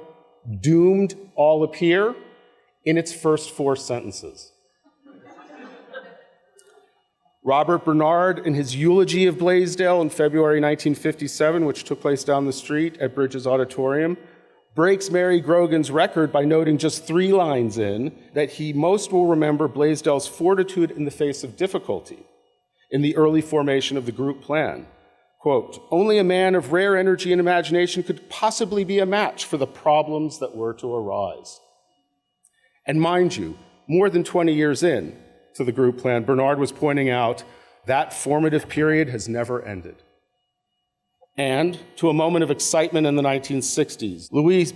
S5: doomed all appear in its first 4 sentences. Robert Bernard, in his eulogy of Blaisdell in February 1957, which took place down the street at Bridges Auditorium, breaks Mary Grogan's record by noting just 3 lines in that he most will remember Blaisdell's fortitude in the face of difficulty in the early formation of the group plan. Quote, "Only a man of rare energy and imagination could possibly be a match for the problems that were to arise." And mind you, more than 20 years in to the group plan, Bernard was pointing out that formative period has never ended. And to a moment of excitement in the 1960s,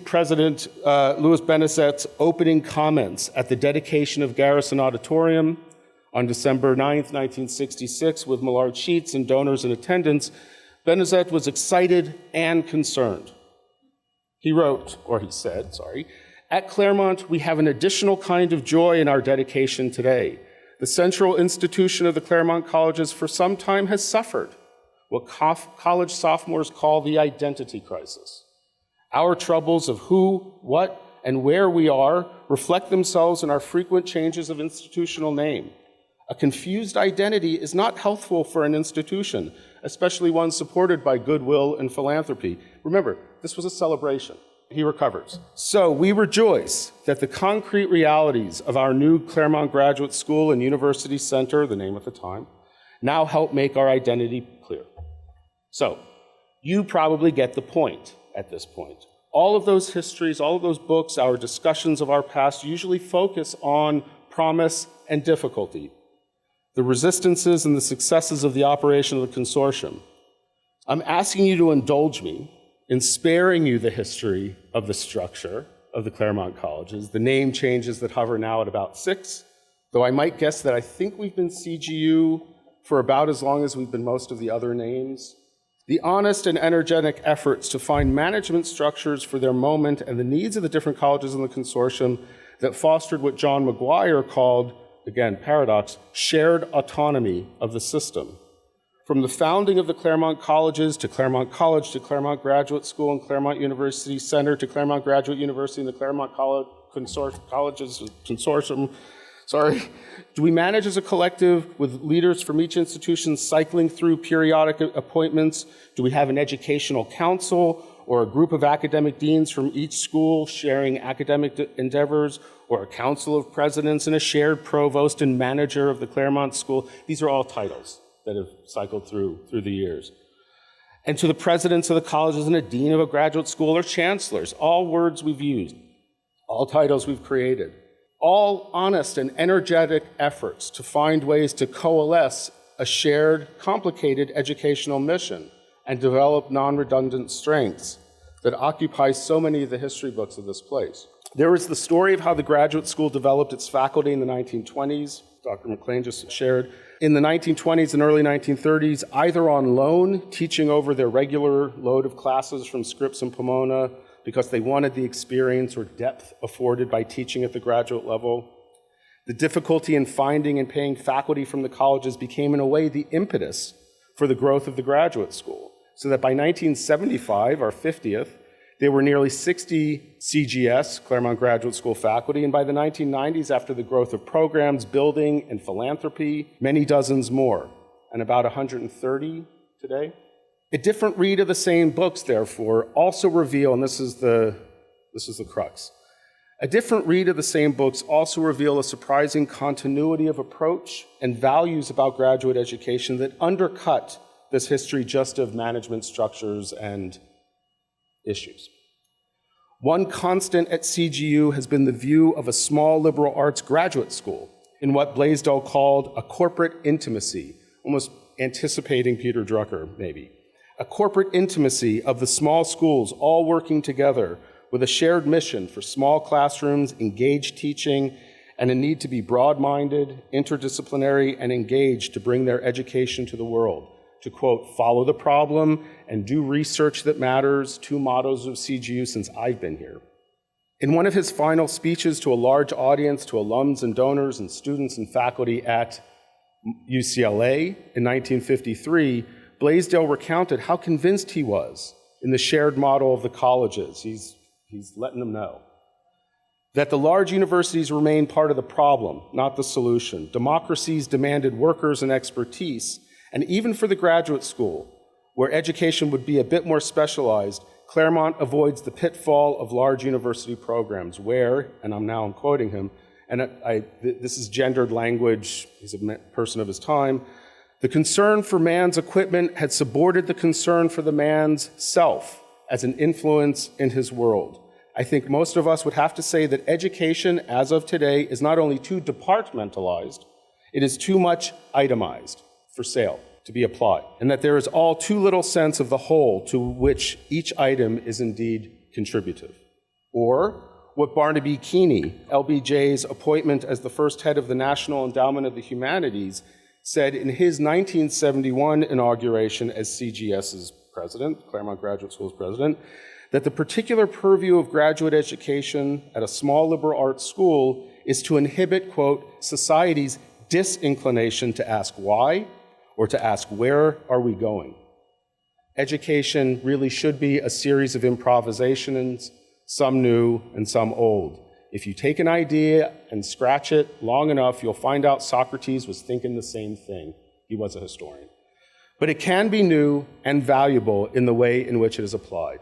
S5: President Louis Beneset's opening comments at the dedication of Garrison Auditorium on December 9th, 1966, with Millard Sheets and donors in attendance, Beneset was excited and concerned. He wrote, or he said, "At Claremont, we have an additional kind of joy in our dedication today. The central institution of the Claremont colleges for some time has suffered what college sophomores call the identity crisis. Our troubles of who, what, and where we are reflect themselves in our frequent changes of institutional name. A confused identity is not healthful for an institution, especially one supported by goodwill and philanthropy. Remember, this was a celebration. He recovers. So we rejoice that the concrete realities of our new Claremont Graduate School and University Center, the name at the time, now help make our identity clear. So you probably get the point at this point. All of those histories, all of those books, our discussions of our past usually focus on promise and difficulty, the resistances and the successes of the operation of the consortium. I'm asking you to indulge me in sparing you the history of the structure of the Claremont colleges, the name changes that hover now at about 6, though I might guess that I think we've been CGU for about as long as we've been most of the other names. The honest and energetic efforts to find management structures for their moment and the needs of the different colleges in the consortium that fostered what John McGuire called, again, paradox, shared autonomy of the system. From the founding of the Claremont colleges to Claremont College to Claremont Graduate School and Claremont University Center to Claremont Graduate University and the Claremont Colleges Consortium, do we manage as a collective with leaders from each institution cycling through periodic appointments? Do we have an educational council or a group of academic deans from each school sharing academic endeavors, or a council of presidents and a shared provost and manager of the Claremont School? These are all titles that have cycled through the years. And to the presidents of the colleges and a dean of a graduate school or chancellors, all words we've used, all titles we've created, all honest and energetic efforts to find ways to coalesce a shared, complicated educational mission and develop non-redundant strengths that occupy so many of the history books of this place. There is the story of how the graduate school developed its faculty in the 1920s, Dr. McClain just shared. In the 1920s and early 1930s, either on loan, teaching over their regular load of classes from Scripps and Pomona because they wanted the experience or depth afforded by teaching at the graduate level. The difficulty in finding and paying faculty from the colleges became, in a way, the impetus for the growth of the graduate school, so that by 1975, our 50th, there were nearly 60 CGS, Claremont Graduate School faculty, and by the 1990s, after the growth of programs, building, and philanthropy, many dozens more, and about 130 today. A different read of the same books, therefore, also reveal, and this is the crux, a different read of the same books also reveal a surprising continuity of approach and values about graduate education that undercut this history just of management structures and issues. One constant at CGU has been the view of a small liberal arts graduate school in what Blaisdell called a corporate intimacy, almost anticipating Peter Drucker, maybe. A corporate intimacy of the small schools all working together with a shared mission for small classrooms, engaged teaching, and a need to be broad-minded, interdisciplinary, and engaged to bring their education to the world. To quote, follow the problem and do research that matters, 2 mottos of CGU since I've been here. In one of his final speeches to a large audience, to alums and donors and students and faculty at UCLA in 1953, Blaisdell recounted how convinced he was in the shared model of the colleges. He's letting them know that the large universities remain part of the problem, not the solution. Democracies demanded workers and expertise. And even for the graduate school, where education would be a bit more specialized, Claremont avoids the pitfall of large university programs where, and I'm quoting him, and this is gendered language, he's a person of his time, the concern for man's equipment had subordinated the concern for the man's self as an influence in his world. I think most of us would have to say that education, as of today, is not only too departmentalized, it is too much itemized for sale to be applied, and that there is all too little sense of the whole to which each item is indeed contributive. Or what Barnaby Keeney, LBJ's appointment as the first head of the National Endowment of the Humanities, said in his 1971 inauguration as CGS's president, Claremont Graduate School's president, that the particular purview of graduate education at a small liberal arts school is to inhibit, quote, society's disinclination to ask why or to ask where are we going. Education really should be a series of improvisations, some new and some old. If you take an idea and scratch it long enough, you'll find out Socrates was thinking the same thing. He was a historian. But it can be new and valuable in the way in which it is applied.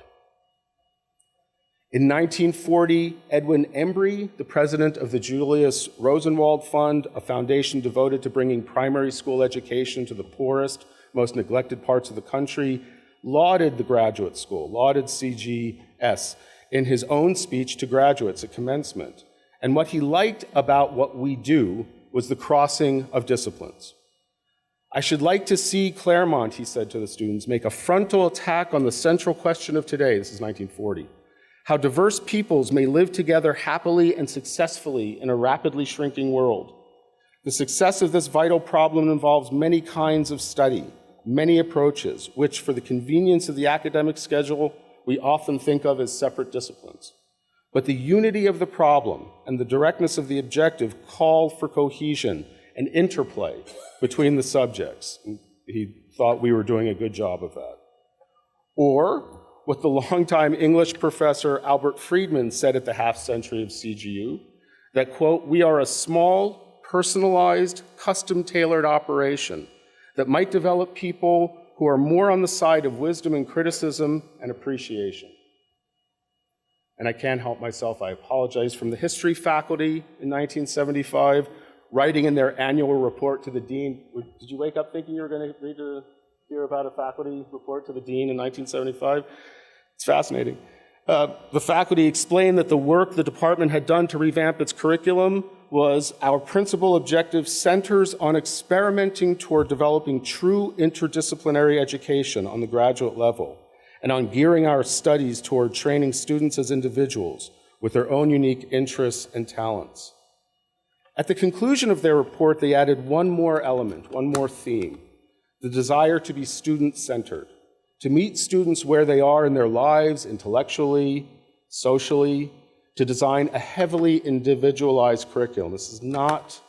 S5: In 1940, Edwin Embry, the president of the Julius Rosenwald Fund, a foundation devoted to bringing primary school education to the poorest, most neglected parts of the country, lauded the graduate school, lauded CGS, in his own speech to graduates at commencement. And what he liked about what we do was the crossing of disciplines. I should like to see Claremont, he said to the students, make a frontal attack on the central question of today, this is 1940, how diverse peoples may live together happily and successfully in a rapidly shrinking world. The success of this vital problem involves many kinds of study, many approaches, which for the convenience of the academic schedule, we often think of as separate disciplines. But the unity of the problem and the directness of the objective call for cohesion and interplay between the subjects. And he thought we were doing a good job of that. Or what the longtime English professor Albert Friedman said at the half century of CGU, that, quote, we are a small, personalized, custom-tailored operation that might develop people who are more on the side of wisdom and criticism and appreciation. And I can't help myself, I apologize, from the history faculty in 1975, writing in their annual report to the dean. Did you wake up thinking you were going to hear about a faculty report to the dean in 1975? It's fascinating. The faculty explained that the work the department had done to revamp its curriculum was our principal objective centers on experimenting toward developing true interdisciplinary education on the graduate level and on gearing our studies toward training students as individuals with their own unique interests and talents. At the conclusion of their report, they added one more element, one more theme, the desire to be student-centered, to meet students where they are in their lives, intellectually, socially, to design a heavily individualized curriculum. This is not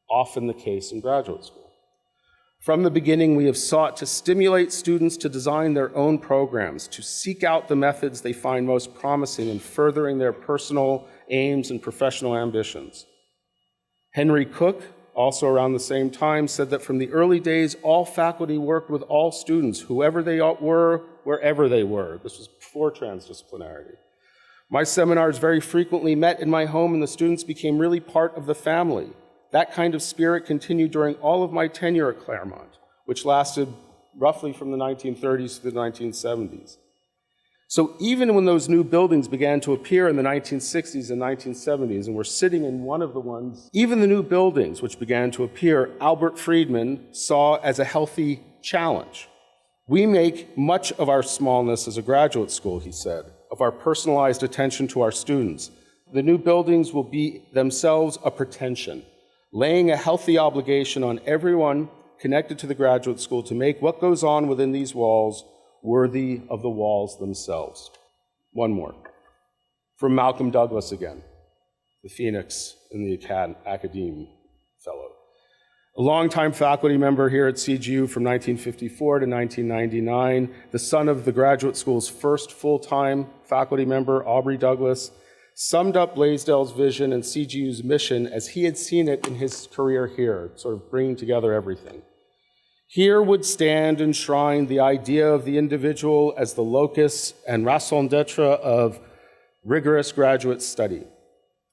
S5: often the case in graduate school. From the beginning, we have sought to stimulate students to design their own programs, to seek out the methods they find most promising in furthering their personal aims and professional ambitions. Henry Cook, also around the same time, said that from the early days, all faculty worked with all students, whoever they were, wherever they were. This was before transdisciplinarity. My seminars very frequently met in my home, and the students became really part of the family. That kind of spirit continued during all of my tenure at Claremont, which lasted roughly from the 1930s to the 1970s. So even when those new buildings began to appear in the 1960s and 1970s, and we're sitting in one of the ones, even the new buildings which began to appear, Albert Friedman saw as a healthy challenge. We make much of our smallness as a graduate school, he said, of our personalized attention to our students. The new buildings will be themselves a pretension, laying a healthy obligation on everyone connected to the graduate school to make what goes on within these walls worthy of the walls themselves. One more. From Malcolm Douglas again, the Phoenix and the Academe Fellow. A longtime faculty member here at CGU from 1954 to 1999, the son of the graduate school's first full-time faculty member, Aubrey Douglas, summed up Blaisdell's vision and CGU's mission as he had seen it in his career here, sort of bringing together everything. Here would stand enshrined the idea of the individual as the locus and raison d'etre of rigorous graduate study.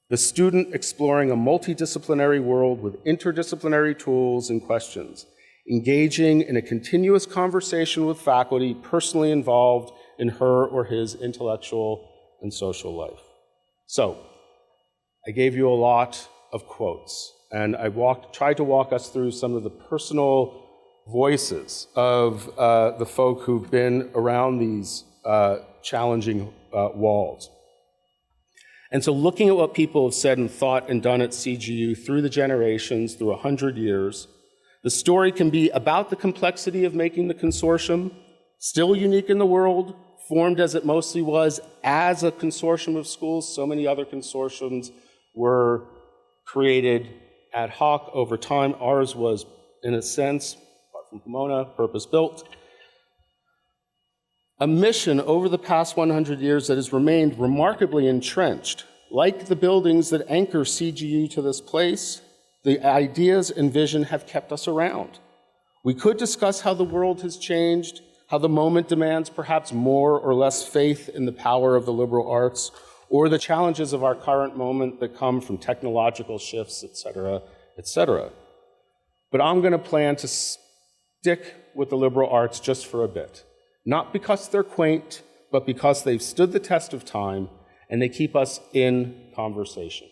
S5: The student exploring a multidisciplinary world with interdisciplinary tools and questions, engaging in a continuous conversation with faculty personally involved in her or his intellectual and social life. So, I gave you a lot of quotes, and I tried to walk us through some of the personal voices of the folk who've been around these challenging walls. And so looking at what people have said and thought and done at CGU through the generations, through 100 years, the story can be about the complexity of making the consortium, still unique in the world, formed as it mostly was as a consortium of schools. So many other consortiums were created ad hoc over time. Ours was, in a sense, apart from Pomona, purpose-built. A mission over the past 100 years that has remained remarkably entrenched. Like the buildings that anchor CGU to this place, the ideas and vision have kept us around. We could discuss how the world has changed, how the moment demands perhaps more or less faith in the power of the liberal arts, or the challenges of our current moment that come from technological shifts, et cetera, et cetera. But I'm going to plan to stick with the liberal arts just for a bit. Not because they're quaint, but because they've stood the test of time and they keep us in conversation.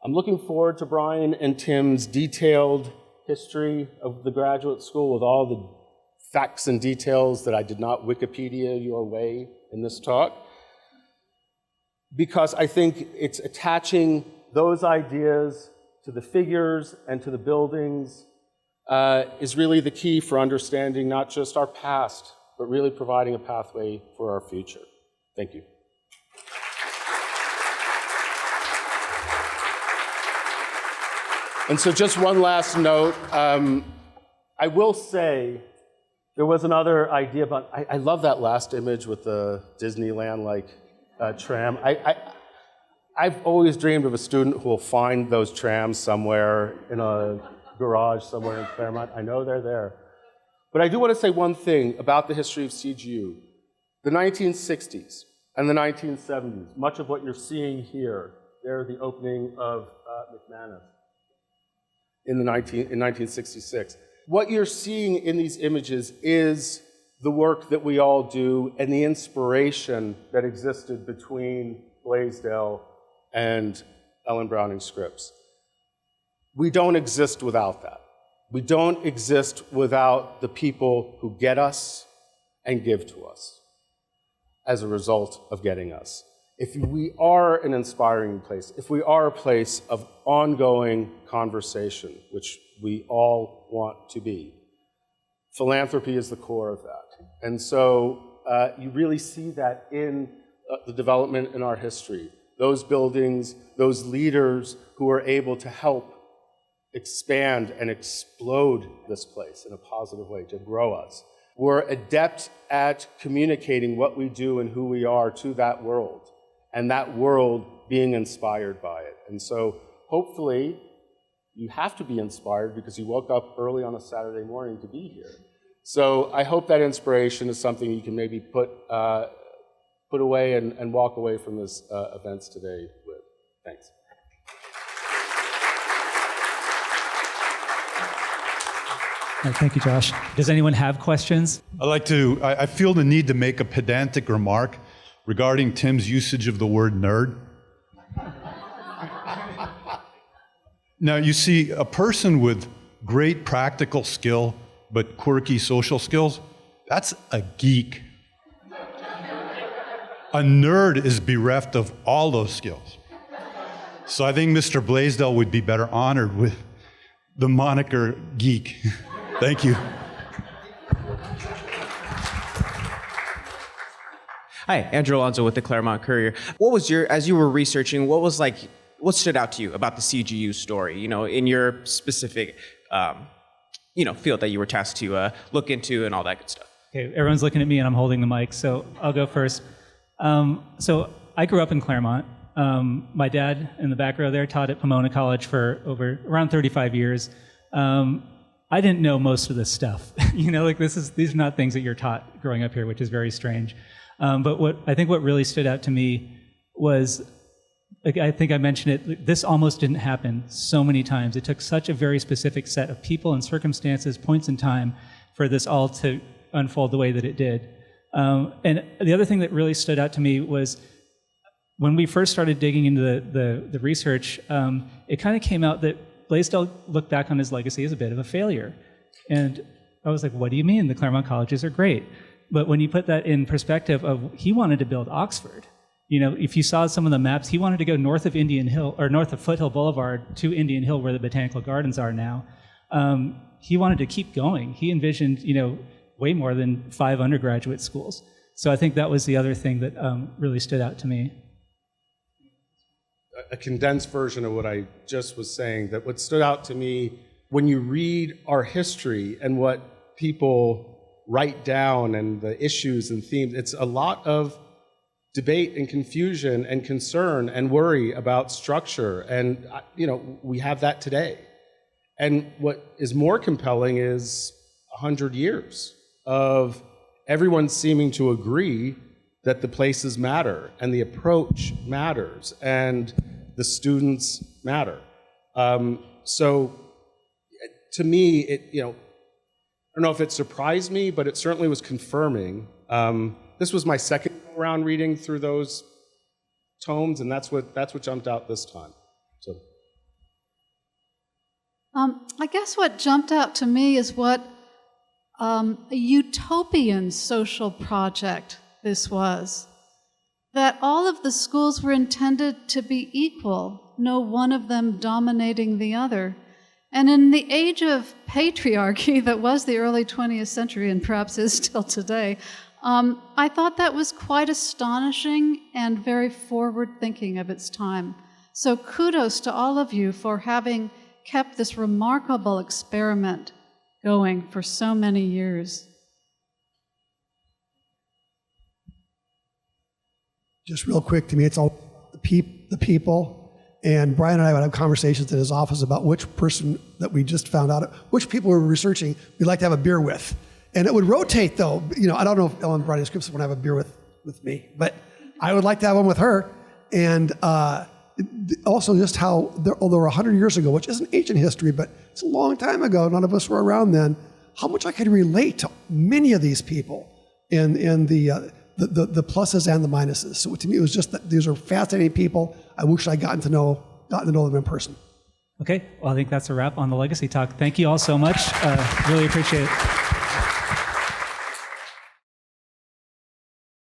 S5: I'm looking forward to Bryan and Tim's detailed history of the graduate school with all the facts and details that I did not Wikipedia your way in this talk, because I think it's attaching those ideas to the figures and to the buildings is really the key for understanding not just our past, but really providing a pathway for our future. Thank you. And so just one last note. I will say, there was another idea about, I love that last image with the Disneyland-like tram. I've always dreamed of a student who will find those trams somewhere in a garage somewhere in Claremont. I know they're there. But I do want to say one thing about the history of CGU. The 1960s and the 1970s, much of what you're seeing here, there's the opening of McManus in 1966. What you're seeing in these images is the work that we all do and the inspiration that existed between Blaisdell and Ellen Scripps. We don't exist without that. We don't exist without the people who get us and give to us as a result of getting us. If we are an inspiring place, if we are a place of ongoing conversation, which we all want to be, philanthropy is the core of that. And so you really see that in the development in our history. Those buildings, those leaders who are able to help expand and explode this place in a positive way, to grow us. We're adept at communicating what we do and who we are to that world, and that world being inspired by it. And so hopefully you have to be inspired because you woke up early on a Saturday morning to be here. So I hope that inspiration is something you can maybe put away and walk away from this events today with. Thanks.
S1: Thank you, Josh. Does anyone have questions?
S6: I feel the need to make a pedantic remark regarding Tim's usage of the word nerd. Now, you see, a person with great practical skill but quirky social skills, that's a geek. A nerd is bereft of all those skills. So I think Mr. Blaisdell would be better honored with the moniker geek. Thank you.
S7: Hi, Andrew Alonso with the Claremont Courier. What was as you were researching, what stood out to you about the CGU story, in your specific, field that you were tasked to look into and all that good stuff?
S1: Okay, everyone's looking at me and I'm holding the mic, so I'll go first. So I grew up in Claremont. My dad, in the back row there, taught at Pomona College for around 35 years. I didn't know most of this stuff. These are not things that you're taught growing up here, which is very strange. But what really stood out to me was, I think I mentioned it, this almost didn't happen so many times. It took such a very specific set of people and circumstances, points in time, for this all to unfold the way that it did. And the other thing that really stood out to me was when we first started digging into the research, it kind of came out that Blaisdell looked back on his legacy as a bit of a failure. And I was like, what do you mean? The Claremont colleges are great. But when you put that in perspective of, he wanted to build Oxford. If you saw some of the maps, he wanted to go north of north of Foothill Boulevard to Indian Hill, where the Botanical Gardens are now. He wanted to keep going. He envisioned, way more than 5 undergraduate schools. So I think that was the other thing that really stood out to me.
S5: A condensed version of what I just was saying, that what stood out to me when you read our history and what people write down and the issues and themes. It's a lot of debate and confusion and concern and worry about structure. And, we have that today. And what is more compelling is 100 years of everyone seeming to agree that the places matter and the approach matters and the students matter. So to me, I don't know if it surprised me, but it certainly was confirming. This was my second round reading through those tomes, and that's what jumped out this time. So.
S4: I guess what jumped out to me is what a utopian social project this was. That all of the schools were intended to be equal, no one of them dominating the other. And in the age of patriarchy that was the early 20th century and perhaps is still today, I thought that was quite astonishing and very forward-thinking of its time. So kudos to all of you for having kept this remarkable experiment going for so many years.
S2: Just real quick, to me, it's all the people. And Bryan and I would have conversations in his office about which person that we just found out, which people we were researching we'd like to have a beer with. And it would rotate, though. I don't know if Ellen Scripps would have a beer with me, but I would like to have one with her. And also just how, although 100 years ago, which isn't ancient history, but it's a long time ago, none of us were around then, how much I could relate to many of these people in the pluses and the minuses. So to me, it was just that these are fascinating people. I wish I'd gotten to know them in person.
S1: Okay, well, I think that's a wrap on the Legacy Talk. Thank you all so much. Really appreciate it.